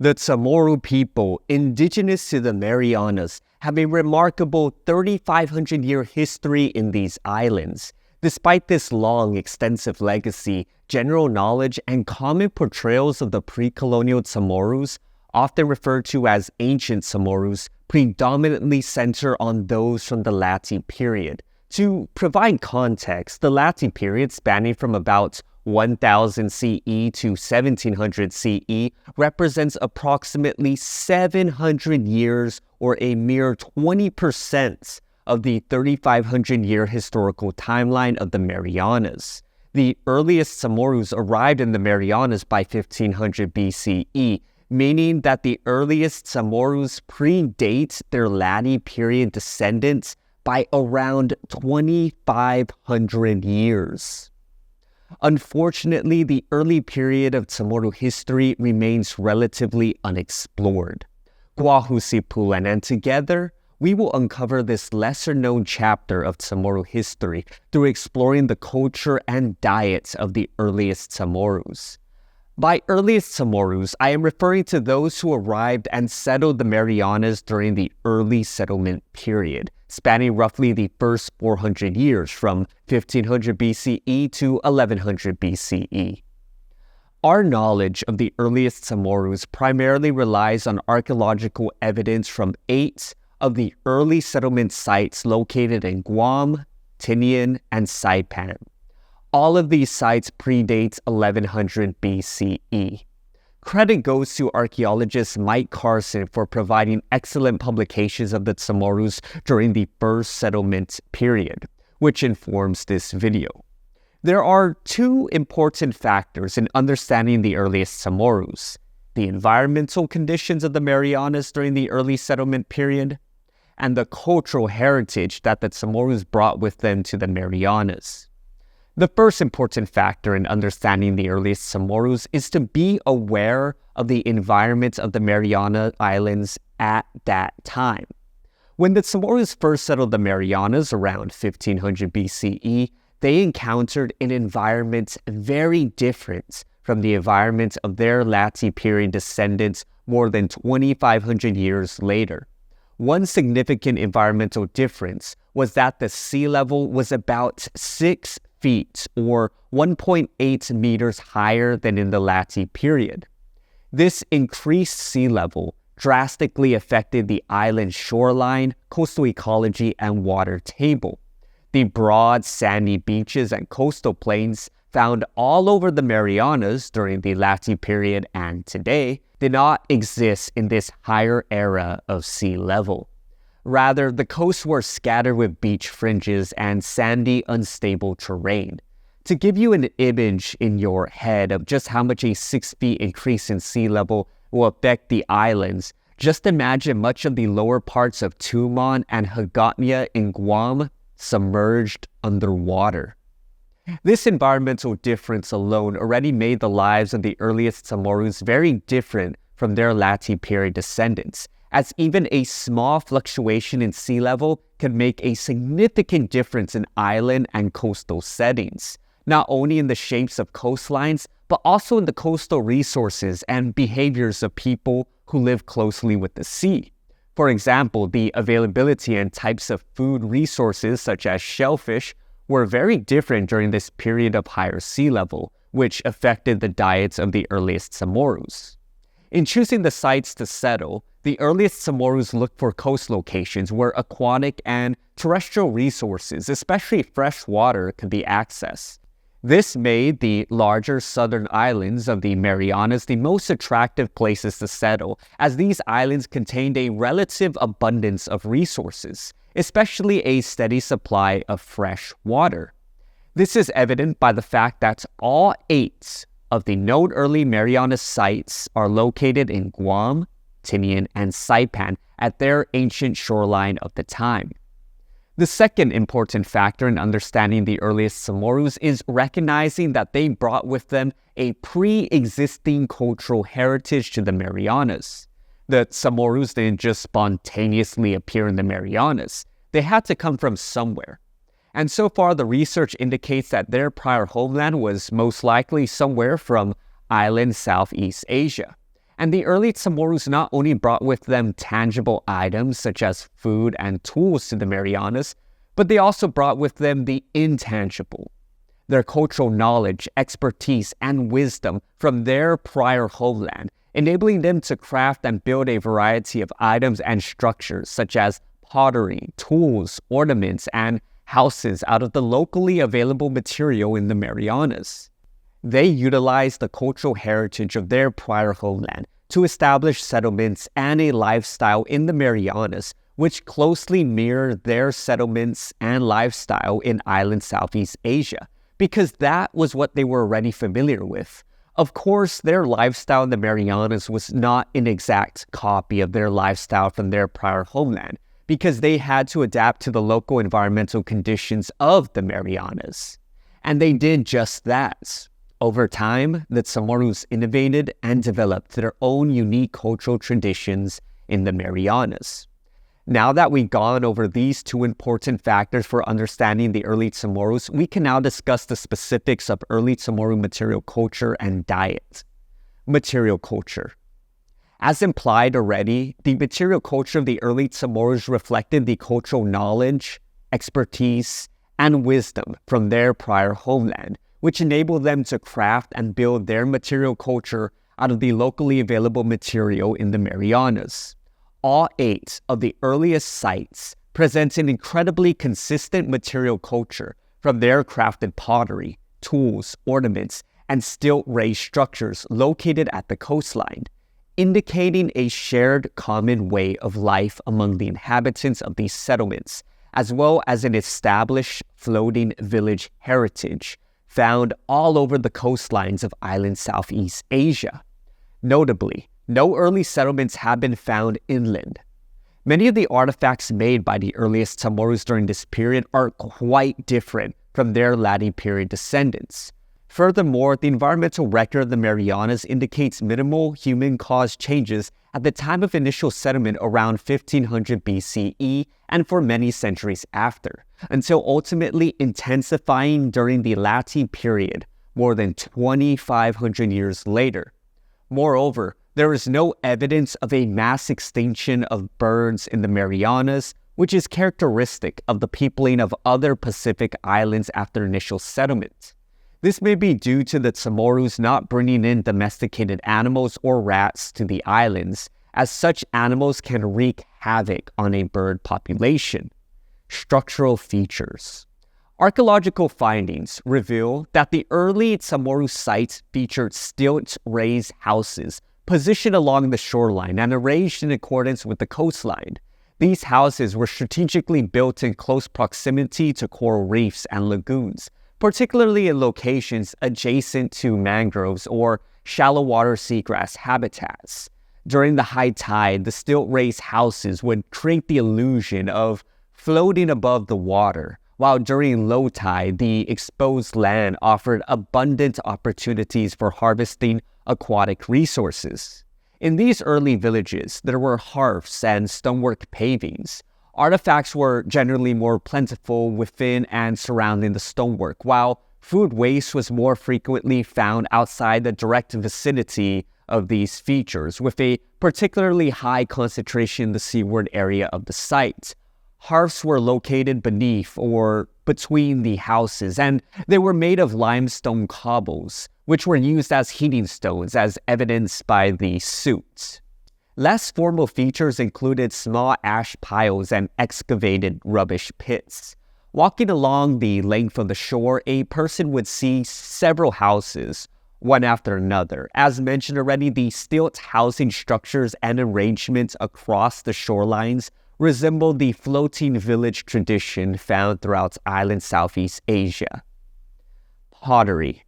The Chamorro people, indigenous to the Marianas, have a remarkable 3,500-year history in these islands. Despite this long, extensive legacy, general knowledge and common portrayals of the pre-colonial Chamorros, often referred to as ancient Chamorros, predominantly center on those from the Lati period. To provide context, the Lati period, spanning from about 1000 CE to 1700 CE, represents approximately 700 years, or a mere 20% of the 3,500-year historical timeline of the Marianas. The earliest Chamorros arrived in the Marianas by 1500 BCE, meaning that the earliest Chamorros predate their Lati period descendants by around 2,500 years. Unfortunately, the early period of Chamorro history remains relatively unexplored. Pulan, and together, we will uncover this lesser-known chapter of Chamorro history through exploring the culture and diets of the earliest Chamorros. By earliest Chamorros, I am referring to those who arrived and settled the Marianas during the early settlement period, spanning roughly the first 400 years from 1500 BCE to 1100 BCE. Our knowledge of the earliest Chamorros primarily relies on archaeological evidence from 8 of the early settlement sites located in Guam, Puti'on, and Saipan. All of these sites predate 1100 BCE. Credit goes to archaeologist Mike Carson for providing excellent publications of the Chamorros during the first settlement period, which informs this video. There are two important factors in understanding the earliest Chamorros: the environmental conditions of the Marianas during the early settlement period, and the cultural heritage that the Chamorros brought with them to the Marianas. The first important factor in understanding the earliest Chamorros is to be aware of the environment of the Mariana Islands at that time. When the Chamorros first settled the Marianas around 1500 BCE, they encountered an environment very different from the environment of their Lati period descendants more than 2,500 years later. One significant environmental difference was that the sea level was about 6 feet, or 1.8 meters higher than in the Lati period. This increased sea level drastically affected the island shoreline, coastal ecology, and water table. The broad, sandy beaches and coastal plains found all over the Marianas during the Lati period and today did not exist in this higher era of sea level. Rather, the coasts were scattered with beach fringes and sandy, unstable terrain. To give you an image in your head of just how much a 6 feet increase in sea level will affect the islands, just imagine much of the lower parts of Tumon and Hagåtña in Guam submerged underwater. This environmental difference alone already made the lives of the earliest Chamorros very different from their Lati period descendants, as even a small fluctuation in sea level can make a significant difference in island and coastal settings, not only in the shapes of coastlines, but also in the coastal resources and behaviors of people who live closely with the sea. For example, the availability and types of food resources such as shellfish were very different during this period of higher sea level, which affected the diets of the earliest Chamorros. In choosing the sites to settle, the earliest Chamorros looked for coast locations where aquatic and terrestrial resources, especially fresh water, could be accessed. This made the larger southern islands of the Marianas the most attractive places to settle, as these islands contained a relative abundance of resources, especially a steady supply of fresh water. This is evident by the fact that all 8 of the known early Mariana sites are located in Guam, Puti'on, and Saipan at their ancient shoreline of the time. The second important factor in understanding the earliest Chamorros is recognizing that they brought with them a pre-existing cultural heritage to the Marianas. The Chamorros didn't just spontaneously appear in the Marianas. They had to come from somewhere. And so far, the research indicates that their prior homeland was most likely somewhere from island Southeast Asia. And the early Chamorros not only brought with them tangible items such as food and tools to the Marianas, but they also brought with them the intangible, their cultural knowledge, expertise, and wisdom from their prior homeland, enabling them to craft and build a variety of items and structures such as pottery, tools, ornaments, and houses out of the locally available material in the Marianas. They utilized the cultural heritage of their prior homeland to establish settlements and a lifestyle in the Marianas which closely mirror their settlements and lifestyle in island Southeast Asia, because that was what they were already familiar with. Of course, their lifestyle in the Marianas was not an exact copy of their lifestyle from their prior homeland, because they had to adapt to the local environmental conditions of the Marianas. And they did just that. Over time, the Chamorros innovated and developed their own unique cultural traditions in the Marianas. Now that we've gone over these two important factors for understanding the early Chamorros, we can now discuss the specifics of early Chamorro material culture and diet. Material culture. As implied already, the material culture of the early Chamorros reflected the cultural knowledge, expertise, and wisdom from their prior homeland, which enabled them to craft and build their material culture out of the locally available material in the Marianas. All 8 of the earliest sites present an incredibly consistent material culture from their crafted pottery, tools, ornaments, and stilt-raised structures located at the coastline, indicating a shared common way of life among the inhabitants of these settlements, as well as an established floating village heritage found all over the coastlines of island Southeast Asia. Notably, no early settlements have been found inland. Many of the artifacts made by the earliest Chamorros during this period are quite different from their latter period descendants. Furthermore, the environmental record of the Marianas indicates minimal human-caused changes at the time of initial settlement around 1500 BCE and for many centuries after, until ultimately intensifying during the latter period, more than 2,500 years later. Moreover, there is no evidence of a mass extinction of birds in the Marianas, which is characteristic of the peopling of other Pacific islands after initial settlement. This may be due to the Chamorros not bringing in domesticated animals or rats to the islands, as such animals can wreak havoc on a bird population. Structural features. Archaeological findings reveal that the early Chamorro sites featured stilt-raised houses positioned along the shoreline and arranged in accordance with the coastline. These houses were strategically built in close proximity to coral reefs and lagoons, particularly in locations adjacent to mangroves or shallow water seagrass habitats. During the high tide, the stilt-raised houses would create the illusion of floating above the water, while during low tide, the exposed land offered abundant opportunities for harvesting aquatic resources. In these early villages, there were hearths and stonework pavings. Artifacts were generally more plentiful within and surrounding the stonework, while food waste was more frequently found outside the direct vicinity of these features, with a particularly high concentration in the seaward area of the site. Hearths were located beneath or between the houses, and they were made of limestone cobbles, which were used as heating stones, as evidenced by the soot. Less formal features included small ash piles and excavated rubbish pits. Walking along the length of the shore, a person would see several houses, one after another. As mentioned already, the stilt housing structures and arrangements across the shorelines resembled the floating village tradition found throughout island Southeast Asia. Pottery.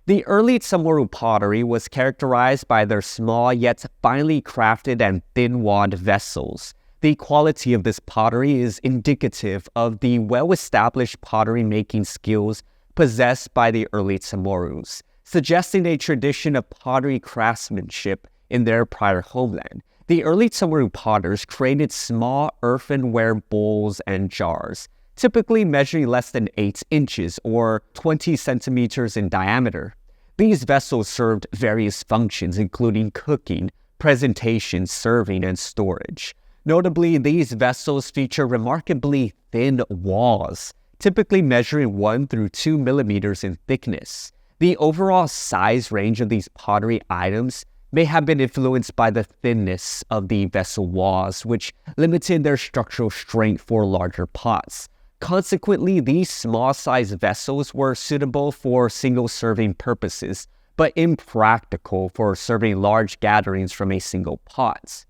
The early Chamorro pottery was characterized by their small yet finely crafted and thin-walled vessels. The quality of this pottery is indicative of the well-established pottery-making skills possessed by the early Chamorros, suggesting a tradition of pottery craftsmanship in their prior homeland. The early Chamorro potters created small earthenware bowls and jars, typically measuring less than 8 inches or 20 centimeters in diameter. These vessels served various functions, including cooking, presentation, serving, and storage. Notably, these vessels feature remarkably thin walls, typically measuring 1 through 2 millimeters in thickness. The overall size range of these pottery items may have been influenced by the thinness of the vessel walls, which limited their structural strength for larger pots. Consequently, these small-sized vessels were suitable for single-serving purposes, but impractical for serving large gatherings from a single pot.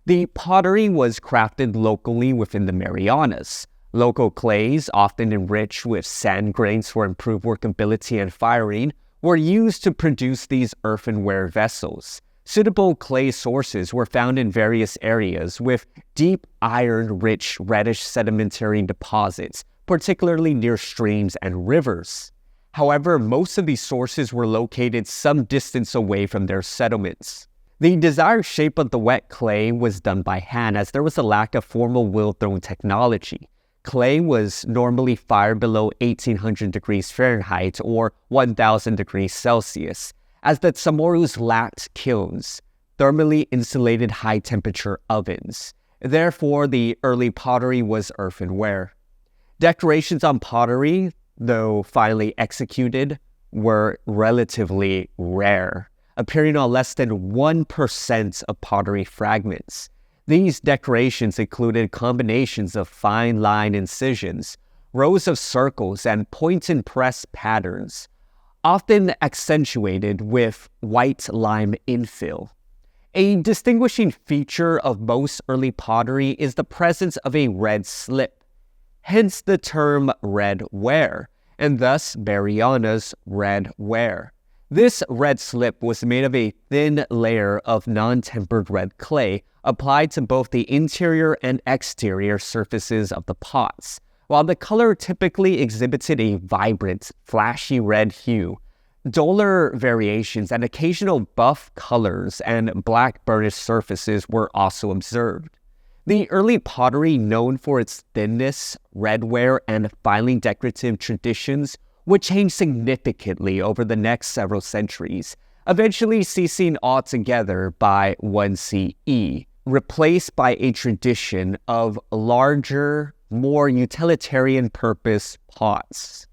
The pottery was crafted locally within the Marianas. Local clays, often enriched with sand grains for improved workability and firing, were used to produce these earthenware vessels. Suitable clay sources were found in various areas with deep iron-rich reddish sedimentary deposits, particularly near streams and rivers. However, most of these sources were located some distance away from their settlements. The desired shape of the wet clay was done by hand, as there was a lack of formal wheel-thrown technology. Clay was normally fired below 1800 degrees Fahrenheit or 1000 degrees Celsius, as the Chamorros lacked kilns, thermally insulated high-temperature ovens. Therefore, the early pottery was earthenware. Decorations on pottery, though finely executed, were relatively rare, appearing on less than 1% of pottery fragments. These decorations included combinations of fine line incisions, rows of circles, and point-and-press patterns, often accentuated with white lime infill. A distinguishing feature of most early pottery is the presence of a red slip, hence the term red ware, and thus Mariana's red ware. This red slip was made of a thin layer of non-tempered red clay applied to both the interior and exterior surfaces of the pots. While the color typically exhibited a vibrant, flashy red hue, duller variations and occasional buff colors and black burnished surfaces were also observed. The early pottery, known for its thinness, redware, and finely decorative traditions, would change significantly over the next several centuries, eventually ceasing altogether by 1 CE, replaced by a tradition of larger, more utilitarian purpose pots.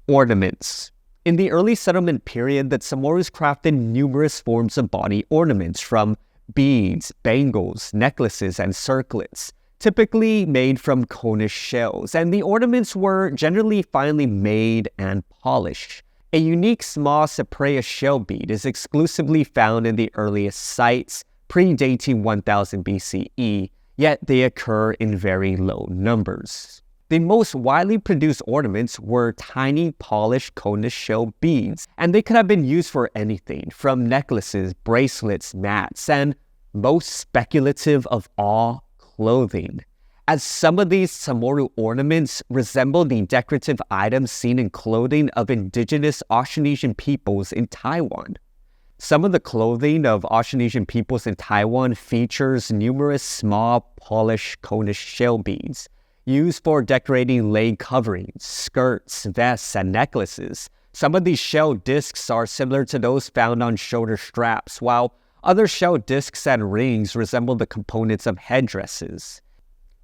Ornaments. In the early settlement period, the Chamorros crafted numerous forms of body ornaments, from beads, bangles, necklaces, and circlets, typically made from conus shells, and the ornaments were generally finely made and polished. A unique small Cypraea shell bead is exclusively found in the earliest sites, predating 1000 BCE, yet they occur in very low numbers. The most widely produced ornaments were tiny polished conus shell beads, and they could have been used for anything from necklaces, bracelets, mats, and most speculative of all, clothing, as some of these Chamorro ornaments resemble the decorative items seen in clothing of indigenous Austronesian peoples in Taiwan. Some of the clothing of Austronesian peoples in Taiwan features numerous small polished conus shell beads, used for decorating lei coverings, skirts, vests, and necklaces. Some of these shell discs are similar to those found on shoulder straps, while other shell discs and rings resemble the components of headdresses.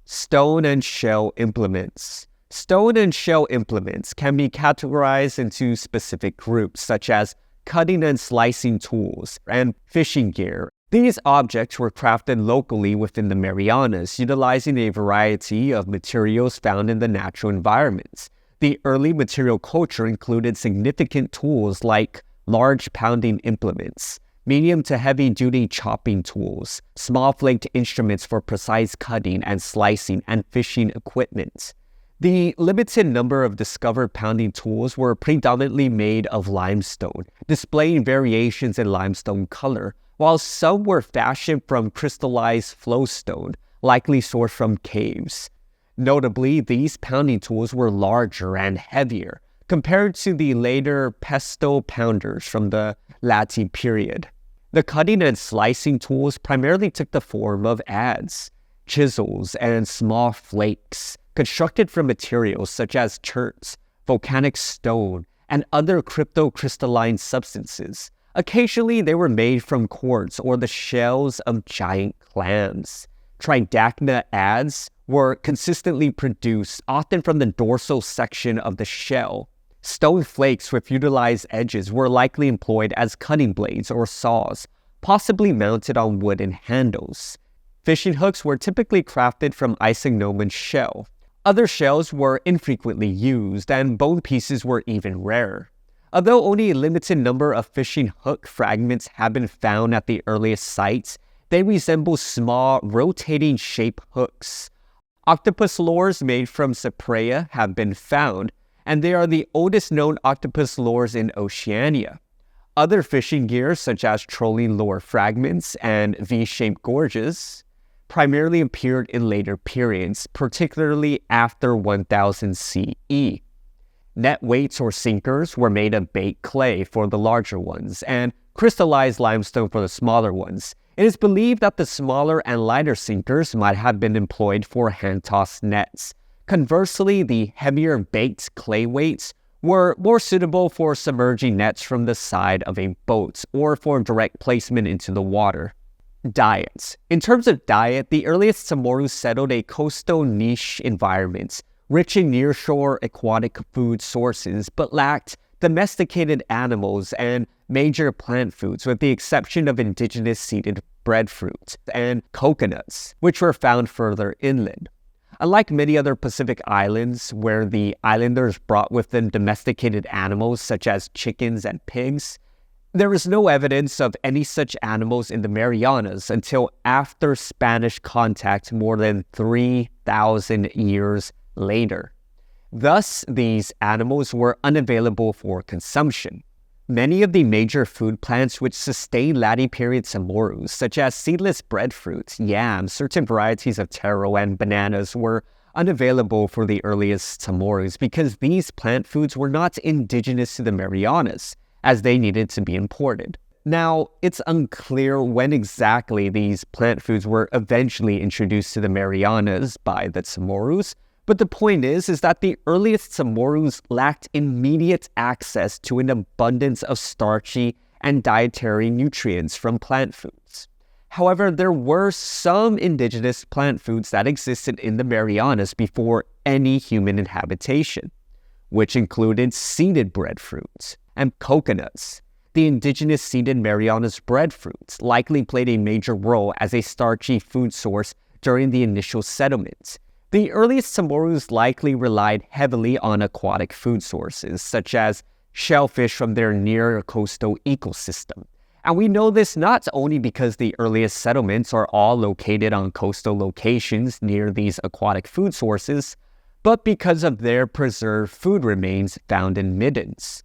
Stone and shell implements. Stone and shell implements can be categorized into specific groups, such as cutting and slicing tools and fishing gear. These objects were crafted locally within the Marianas, utilizing a variety of materials found in the natural environments. The early material culture included significant tools like large pounding implements, medium to heavy-duty chopping tools, small flaked instruments for precise cutting and slicing, and fishing equipment. The limited number of discovered pounding tools were predominantly made of limestone, displaying variations in limestone color, while some were fashioned from crystallized flowstone, likely sourced from caves. Notably, these pounding tools were larger and heavier compared to the later pestle pounders from the Lati period. The cutting and slicing tools primarily took the form of adze, chisels, and small flakes, constructed from materials such as cherts, volcanic stone, and other cryptocrystalline substances. Occasionally, they were made from quartz or the shells of giant clams. Tridacnads were consistently produced, often from the dorsal section of the shell. Stone flakes with utilized edges were likely employed as cutting blades or saws, possibly mounted on wooden handles. Fishing hooks were typically crafted from Isognomon shell. Other shells were infrequently used, and bone pieces were even rarer. Although only a limited number of fishing hook fragments have been found at the earliest sites, they resemble small, rotating shape hooks. Octopus lures made from Cypraea have been found, and they are the oldest known octopus lures in Oceania. Other fishing gear, such as trolling lure fragments and V-shaped gorges, primarily appeared in later periods, particularly after 1000 CE. Net weights or sinkers were made of baked clay for the larger ones, and crystallized limestone for the smaller ones. It is believed that the smaller and lighter sinkers might have been employed for hand-tossed nets. Conversely, the heavier baked clay weights were more suitable for submerging nets from the side of a boat or for direct placement into the water. Diets. In terms of diet, the earliest Chamorros settled a coastal niche environment, rich in nearshore aquatic food sources, but lacked domesticated animals and major plant foods, with the exception of indigenous seeded breadfruit and coconuts, which were found further inland. Unlike many other Pacific islands, where the islanders brought with them domesticated animals such as chickens and pigs, there is no evidence of any such animals in the Marianas until after Spanish contact more than 3,000 years later. Thus, these animals were unavailable for consumption. Many of the major food plants which sustained latter period Chamorros, such as seedless breadfruit, yams, certain varieties of taro, and bananas, were unavailable for the earliest Chamorros because these plant foods were not indigenous to the Marianas, as they needed to be imported. Now, it's unclear when exactly these plant foods were eventually introduced to the Marianas by the Chamorros, but the point is that the earliest Chamorros lacked immediate access to an abundance of starchy and dietary nutrients from plant foods. However, there were some indigenous plant foods that existed in the Marianas before any human inhabitation, which included seeded breadfruit and coconuts. The indigenous seeded Marianas breadfruit likely played a major role as a starchy food source during the initial settlement. The earliest Chamorros likely relied heavily on aquatic food sources, such as shellfish from their near coastal ecosystem. And we know this not only because the earliest settlements are all located on coastal locations near these aquatic food sources, but because of their preserved food remains found in middens.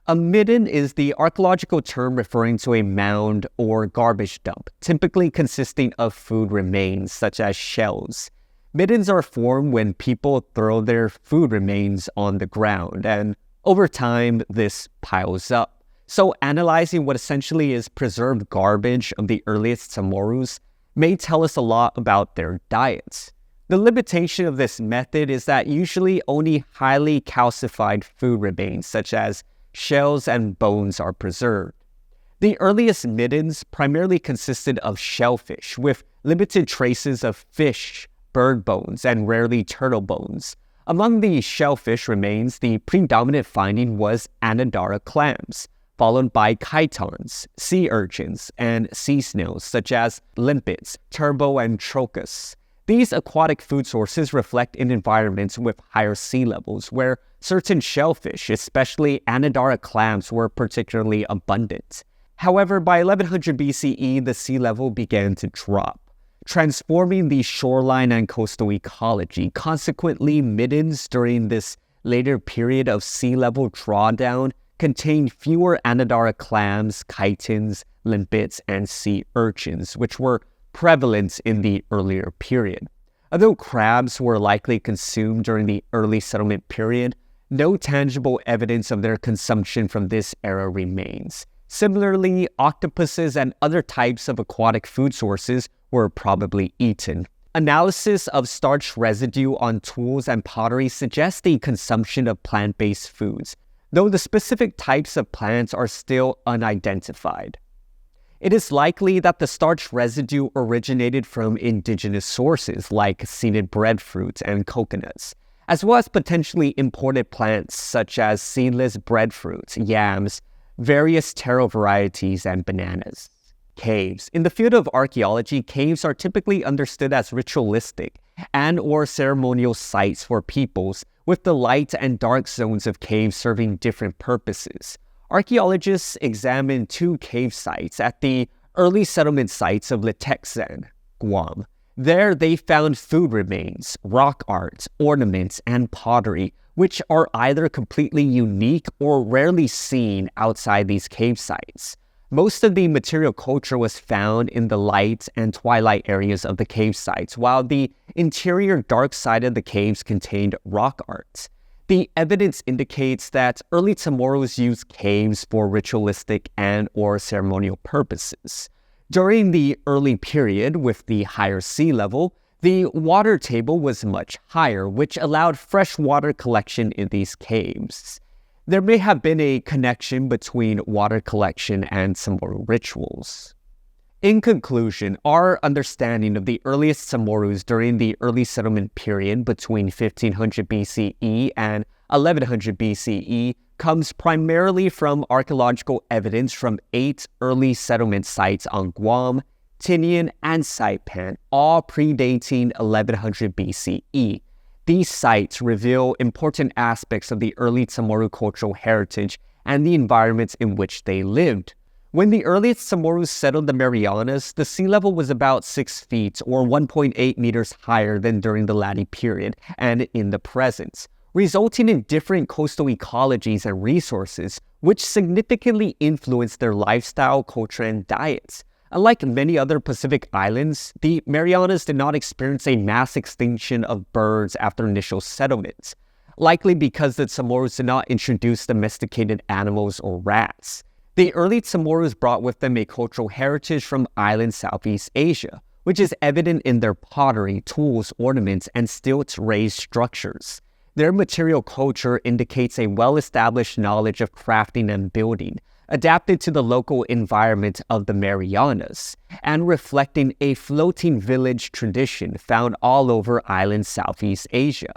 A midden is the archaeological term referring to a mound or garbage dump, typically consisting of food remains such as shells. Middens are formed when people throw their food remains on the ground, and over time, this piles up. So analyzing what essentially is preserved garbage of the earliest Chamorros may tell us a lot about their diets. The limitation of this method is that usually only highly calcified food remains, such as shells and bones, are preserved. The earliest middens primarily consisted of shellfish, with limited traces of fish, bird bones, and rarely turtle bones. Among the shellfish remains, the predominant finding was Anodara clams, followed by chitons, sea urchins, and sea snails such as limpets, turbo, and trochus. These aquatic food sources reflect in environments with higher sea levels, where certain shellfish, especially Anodara clams, were particularly abundant. However, by 1100 BCE, the sea level began to drop, transforming the shoreline and coastal ecology. Consequently, middens during this later period of sea level drawdown contained fewer Anodara clams, chitons, limpets, and sea urchins, which were prevalent in the earlier period. Although crabs were likely consumed during the early settlement period, no tangible evidence of their consumption from this era remains. Similarly, octopuses and other types of aquatic food sources were probably eaten. Analysis of starch residue on tools and pottery suggests the consumption of plant-based foods. though the specific types of plants are still unidentified. It is likely that the starch residue originated from indigenous sources like seeded breadfruit and coconuts, as well as potentially imported plants such as seedless breadfruit, yams, various taro varieties, and bananas. Caves. In the field of archaeology, caves are typically understood as ritualistic and/or ceremonial sites for peoples, with the light and dark zones of caves serving different purposes. Archaeologists examined 2 cave sites at the early settlement sites of Letexan, Guam. There they found food remains, rock art, ornaments, and pottery, which are either completely unique or rarely seen outside these cave sites. Most of the material culture was found in the light and twilight areas of the cave sites, while the interior dark side of the caves contained rock art. The evidence indicates that early Chamorros used caves for ritualistic and/or ceremonial purposes. During the early period, with the higher sea level, the water table was much higher, which allowed fresh water collection in these caves. There may have been a connection between water collection and Chamorro rituals. In conclusion, our understanding of the earliest Chamorros during the early settlement period between 1500 BCE and 1100 BCE comes primarily from archaeological evidence from 8 early settlement sites on Guam, Tinian, and Saipan, all predating 1100 BCE. These sites reveal important aspects of the early Chamorro cultural heritage and the environments in which they lived. When the earliest Chamorros settled the Marianas, the sea level was about 6 feet or 1.8 meters higher than during the Latte period and in the present, resulting in different coastal ecologies and resources, which significantly influenced their lifestyle, culture, and diets. Unlike many other Pacific islands, the Marianas did not experience a mass extinction of birds after initial settlements, likely because the Chamorros did not introduce domesticated animals or rats. The early Chamorros brought with them a cultural heritage from island Southeast Asia, which is evident in their pottery, tools, ornaments, and stilt-raised structures. Their material culture indicates a well-established knowledge of crafting and building, adapted to the local environment of the Marianas, and reflecting a floating village tradition found all over island Southeast Asia.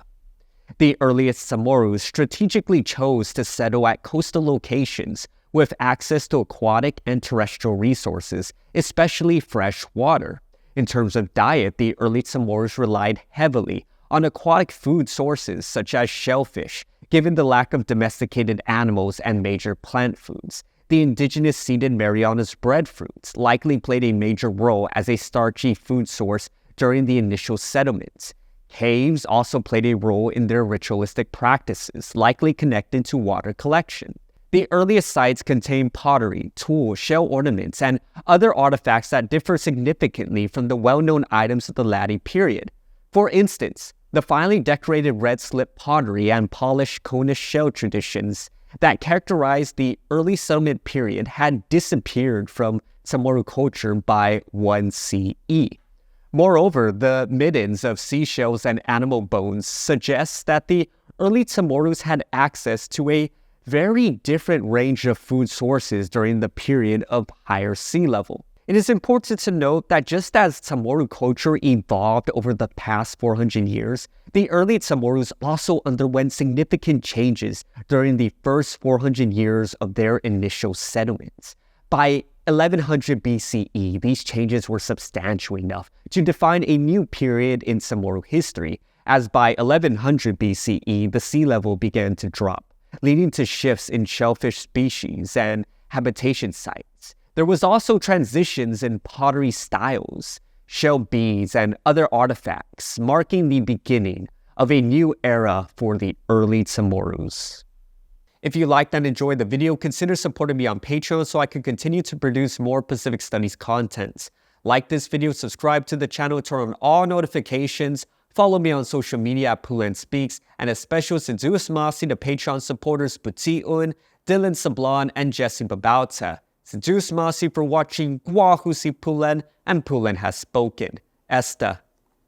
The earliest Chamorros strategically chose to settle at coastal locations with access to aquatic and terrestrial resources, especially fresh water. In terms of diet, the early Chamorros relied heavily on aquatic food sources such as shellfish, given the lack of domesticated animals and major plant foods. The indigenous seeded Marianas breadfruits likely played a major role as a starchy food source during the initial settlements. Caves also played a role in their ritualistic practices, likely connected to water collection. The earliest sites contain pottery, tools, shell ornaments, and other artifacts that differ significantly from the well-known items of the Latte period. For instance, the finely decorated red slip pottery and polished conish shell traditions that characterized the early settlement period had disappeared from Chamorro culture by 1 CE. Moreover, the middens of seashells and animal bones suggests that the early Chamorros had access to a very different range of food sources during the period of higher sea level. It is important to note that just as Chamorro culture evolved over the past 400 years, the early Chamorros also underwent significant changes during the first 400 years of their initial settlements. By 1100 BCE, these changes were substantial enough to define a new period in Chamorro history, as by 1100 BCE, the sea level began to drop, leading to shifts in shellfish species and habitation sites. There was also transitions in pottery styles, shell beads, and other artifacts, marking the beginning of a new era for the early Chamorros. If you liked and enjoyed the video, consider supporting me on Patreon so I can continue to produce more Pacific Studies content. Like this video, subscribe to the channel, turn on all notifications, follow me on social media at PulanSpeaks, and a special Sedusmasi to Patreon supporters Puti'on, Dylan Sablan, and Jesse Babauta. Sedusmasi for watching, Guahusi Pulan, and Pulan has spoken. Esta.